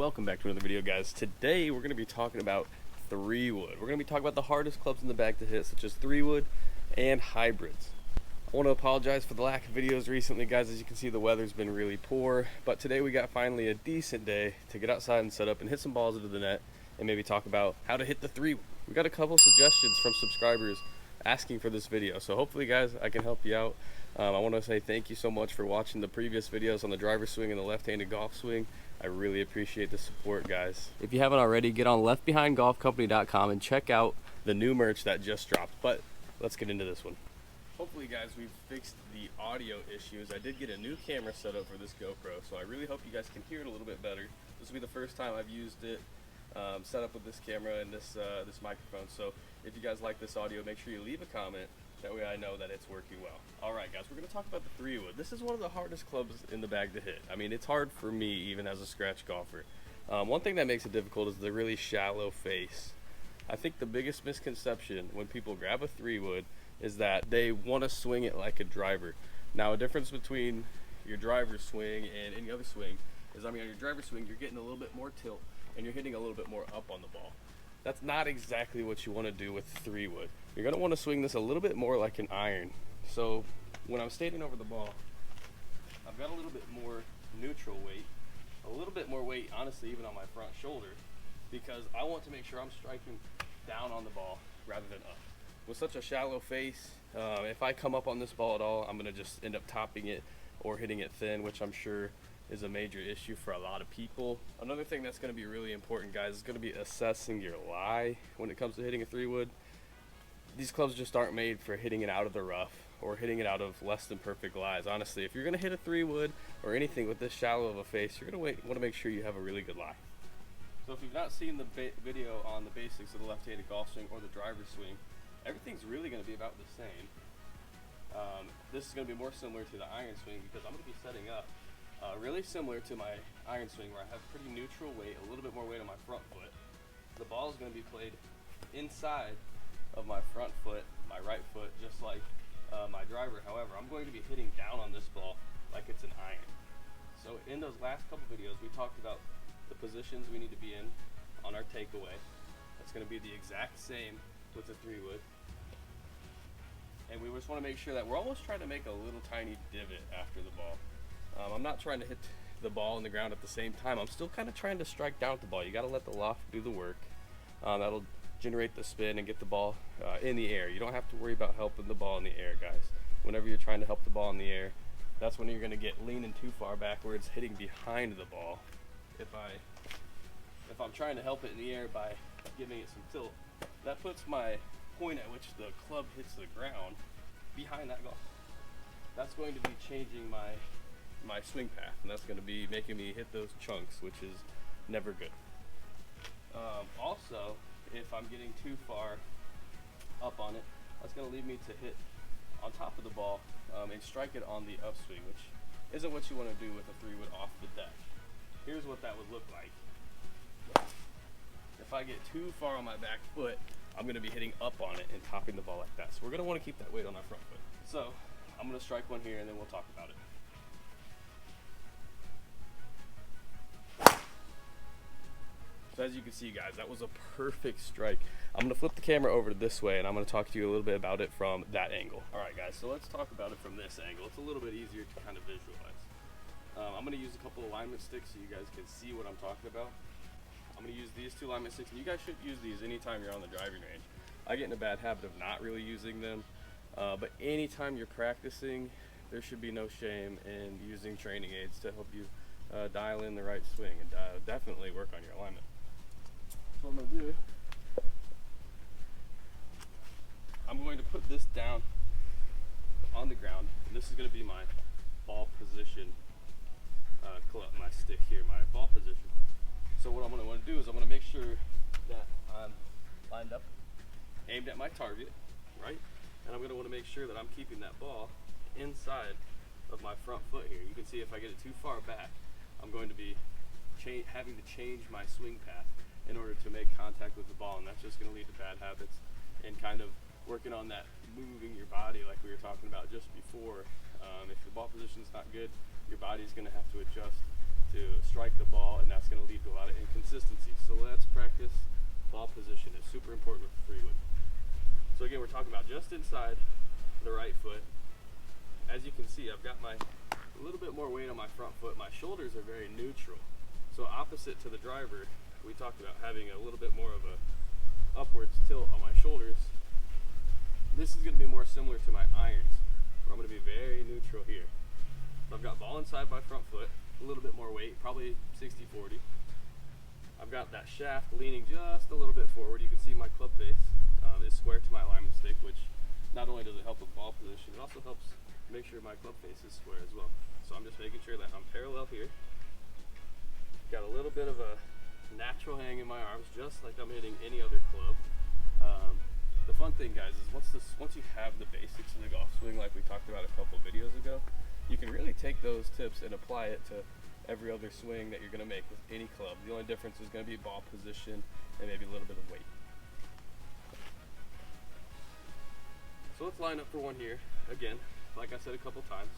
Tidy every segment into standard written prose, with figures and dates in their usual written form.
welcome back to another video, guys. Today we're going to be talking about 3-wood. We're going to be talking about the hardest clubs in the bag to hit, such as 3-wood and hybrids. I want to apologize for the lack of videos recently, guys. As you can see, the weather's been really poor, but today we got finally a decent day to get outside and set up and hit some balls into the net and maybe talk about how to hit the 3-wood. We got a couple suggestions from subscribers asking for this video, so hopefully, guys, I can help you out. I want to say thank you so much for watching the previous videos on the driver swing and the left-handed golf swing. I really appreciate the support, guys. If you haven't already, get on leftbehindgolfcompany.com and check out the new merch that just dropped. But let's get into this one. Hopefully, guys, we've fixed the audio issues. I did get a new camera set up for this GoPro, so I really hope you guys can hear it a little bit better. This will be the first time I've used it set up with this camera and this microphone. So if you guys like this audio, make sure you leave a comment. That way I know that it's working well. Alright, guys, we're going to talk about the 3-wood. This is one of the hardest clubs in the bag to hit. I mean, it's hard for me even as a scratch golfer. One thing that makes it difficult is the really shallow face. I think the biggest misconception when people grab a 3-wood is that they want to swing it like a driver. Now, a difference between your driver swing and any other swing is, I mean, on your driver swing, you're getting a little bit more tilt and you're hitting a little bit more up on the ball. That's not exactly what you want to do with 3-wood. You're going to want to swing this a little bit more like an iron. So when I'm standing over the ball, I've got a little bit more neutral weight, a little bit more weight, honestly, even on my front shoulder, because I want to make sure I'm striking down on the ball rather than up. With such a shallow face, if I come up on this ball at all, I'm going to just end up topping it or hitting it thin, which I'm sure is a major issue for a lot of people. Another thing that's going to be really important, guys, is going to be assessing your lie when it comes to hitting a 3-wood. These clubs just aren't made for hitting it out of the rough or hitting it out of less than perfect lies. Honestly, if you're going to hit a 3-wood or anything with this shallow of a face, you're going to want to make sure you have a really good lie. So if you've not seen the video on the basics of the left-handed golf swing or the driver swing, everything's really going to be about the same. This is going to be more similar to the iron swing because I'm going to be setting up really similar to my iron swing, where I have pretty neutral weight, a little bit more weight on my front foot. The ball is going to be played inside of my front foot, my right foot, just like my driver. However, I'm going to be hitting down on this ball like it's an iron. So in those last couple videos, we talked about the positions we need to be in on our takeaway. That's going to be the exact same with the 3-wood. And we just want to make sure that we're almost trying to make a little tiny divot after the ball. I'm not trying to hit the ball in the ground at the same time. I'm still kind of trying to strike down at the ball. You got to let the loft do the work. That'll generate the spin and get the ball in the air. You don't have to worry about helping the ball in the air, guys. Whenever you're trying to help the ball in the air, that's when you're going to get leaning too far back where it's hitting behind the ball. If I'm trying to help it in the air by giving it some tilt, that puts my point at which the club hits the ground behind that golf. That's going to be changing my swing path, and that's going to be making me hit those chunks, which is never good. Also, if I'm getting too far up on it, that's going to lead me to hit on top of the ball and strike it on the upswing, which isn't what you want to do with a 3-wood off the deck. Here's what that would look like. If I get too far on my back foot, I'm going to be hitting up on it and topping the ball like that. So we're going to want to keep that weight on our front foot. So I'm going to strike one here and then we'll talk about it. So as you can see, guys, that was a perfect strike. I'm going to flip the camera over to this way, and I'm going to talk to you a little bit about it from that angle. All right, guys, so let's talk about it from this angle. It's a little bit easier to kind of visualize. I'm going to use a couple alignment sticks so you guys can see what I'm talking about. I'm going to use these 2 alignment sticks, and you guys should use these anytime you're on the driving range. I get in a bad habit of not really using them, but anytime you're practicing, there should be no shame in using training aids to help you dial in the right swing and definitely work on your alignment. So what I'm going to do, I'm going to put this down on the ground, and this is going to be my ball position, my stick here, my ball position. So what I'm going to want to do is I'm going to make sure that I'm lined up, aimed at my target, right? And I'm going to want to make sure that I'm keeping that ball inside of my front foot here. You can see if I get it too far back, I'm going to be having to change my swing path in order to make contact with the ball, and that's just going to lead to bad habits and kind of working on that moving your body like we were talking about just before. If the ball position is not good, your body's going to have to adjust to to strike the ball, and that's going to lead to a lot of inconsistency. So let's practice ball position. It's super important with the 3-wood. So again, we're talking about just inside the right foot. As you can see, I've got a little bit more weight on my front foot. My shoulders are very neutral. So opposite to the driver, we talked about having a little bit more of a upwards tilt on my shoulders. This is going to be more similar to my irons, where I'm going to be very neutral here. So I've got ball inside my front foot, a little bit more weight, probably 60-40. I've got that shaft leaning just a little bit forward. You can see my club face is square to my alignment stick, which not only does it help with ball position, it also helps make sure my club face is square as well. So I'm just making sure that I'm parallel here. Got a little bit of a natural hang in my arms, just like I'm hitting any other club. The fun thing, guys, is once you have the basics of the golf swing, like we talked about a couple videos ago, you can really take those tips and apply it to every other swing that you're going to make with any club. The only difference is going to be ball position and maybe a little bit of weight. So let's line up for one here. Again, like I said a couple times,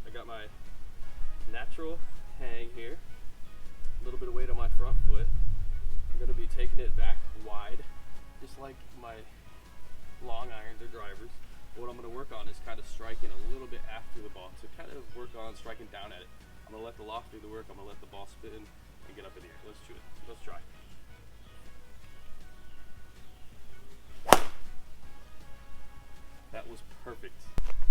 I got my natural hang here, a little bit of weight on my front foot. I'm going to be taking it back wide, just like my long irons or drivers. What I'm going to work on is kind of striking a little bit after the ball to kind of work on striking down at it. I'm going to let the loft do the work. I'm going to let the ball spin and get up in the air. Let's do it. Let's try. That was perfect.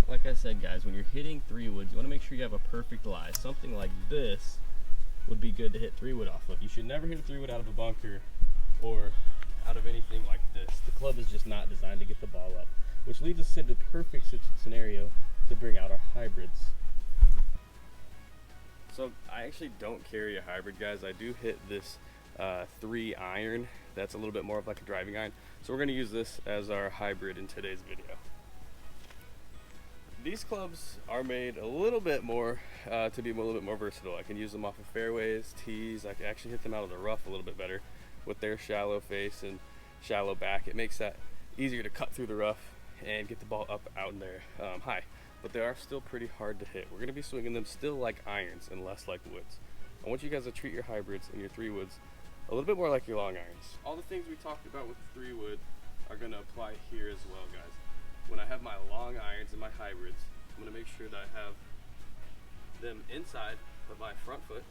Like I said, guys, when you're hitting 3-woods, you want to make sure you have a perfect lie. Something like this would be good to hit 3-wood off of. You should never hit a 3-wood out of a bunker or out of anything like this. The club is just not designed to get the ball up, which leads us to the perfect scenario to bring out our hybrids. So I actually don't carry a hybrid, guys. I do hit this 3 iron. That's a little bit more of like a driving iron. So we're going to use this as our hybrid in today's video. These clubs are made a little bit more to be a little bit more versatile. I can use them off of fairways, tees. I can actually hit them out of the rough a little bit better with their shallow face and shallow back. It makes that easier to cut through the rough and get the ball up out in there high. But they are still pretty hard to hit. We're going to be swinging them still like irons and less like woods. I want you guys to treat your hybrids and your 3-woods a little bit more like your long irons. All the things we talked about with the 3-wood are going to apply here as well, guys. When I have my long irons and my hybrids, I'm going to make sure that I have them inside of my front foot.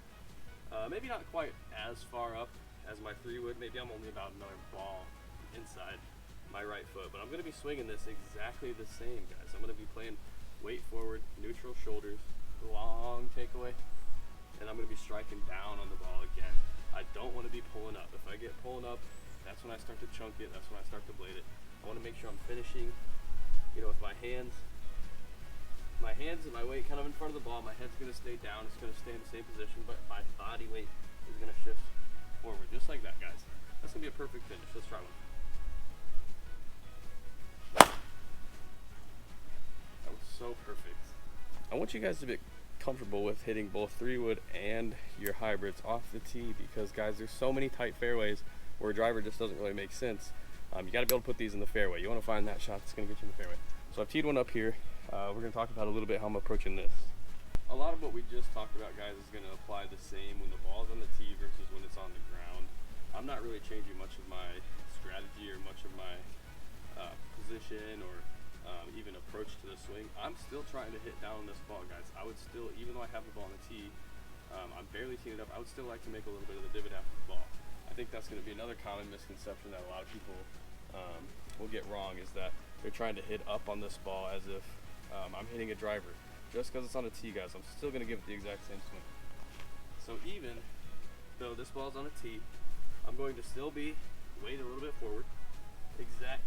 Maybe not quite as far up as my 3-wood. Maybe I'm only about another ball inside my right foot. But I'm going to be swinging this exactly the same, guys. I'm going to be playing weight forward, neutral shoulders, long takeaway, and I'm going to be striking down on the ball again. I don't want to be pulling up. If I get pulling up, that's when I start to chunk it. That's when I start to blade it. I want to make sure I'm finishing, with my hands and my weight kind of in front of the ball. My head's going to stay down. It's going to stay in the same position, but my body weight is going to shift forward, just like that, guys. That's going to be a perfect finish. Let's try one. That was so perfect. I want you guys to be comfortable with hitting both 3-wood and your hybrids off the tee, because, guys, there's so many tight fairways where a driver just doesn't really make sense. You got to be able to put these in the fairway. You want to find that shot that's going to get you in the fairway. So I've teed one up here. We're going to talk about a little bit how I'm approaching this. A lot of what we just talked about, guys, is going to apply the same when the ball's on the tee versus when it's on the ground. I'm not really changing much of my strategy or much of my position or even approach to the swing. I'm still trying to hit down on this ball, guys. I would still, even though I have the ball on the tee, I'm barely teeing it up, I would still like to make a little bit of the divot after the ball. I think that's going to be another common misconception that a lot of people will get wrong, is that they're trying to hit up on this ball as if I'm hitting a driver. Just because it's on a tee, guys, I'm still going to give it the exact same swing. So even though this ball's on a tee, I'm going to still be weighted a little bit forward.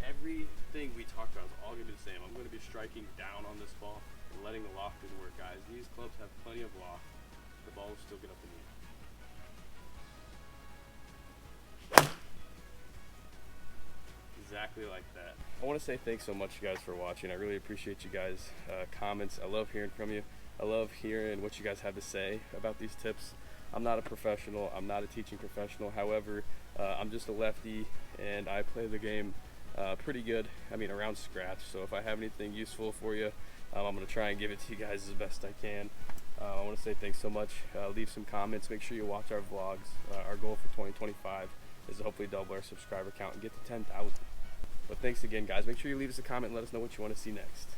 Everything we talked about is all going to be the same. I'm going to be striking down on this ball and letting the loft do the work, guys. These clubs have plenty of loft. The ball will still get up in the air. Exactly like that. I want to say thanks so much, you guys, for watching. I really appreciate you guys' comments. I love hearing from you. I love hearing what you guys have to say about these tips. I'm not a professional. I'm not a teaching professional. However, I'm just a lefty, and I play the game pretty good. I mean, around scratch. So if I have anything useful for you, I'm going to try and give it to you guys as best I can. I want to say thanks so much. Leave some comments. Make sure you watch our vlogs. Our goal for 2025 is to hopefully double our subscriber count and get to 10,000. But thanks again, guys. Make sure you leave us a comment and let us know what you want to see next.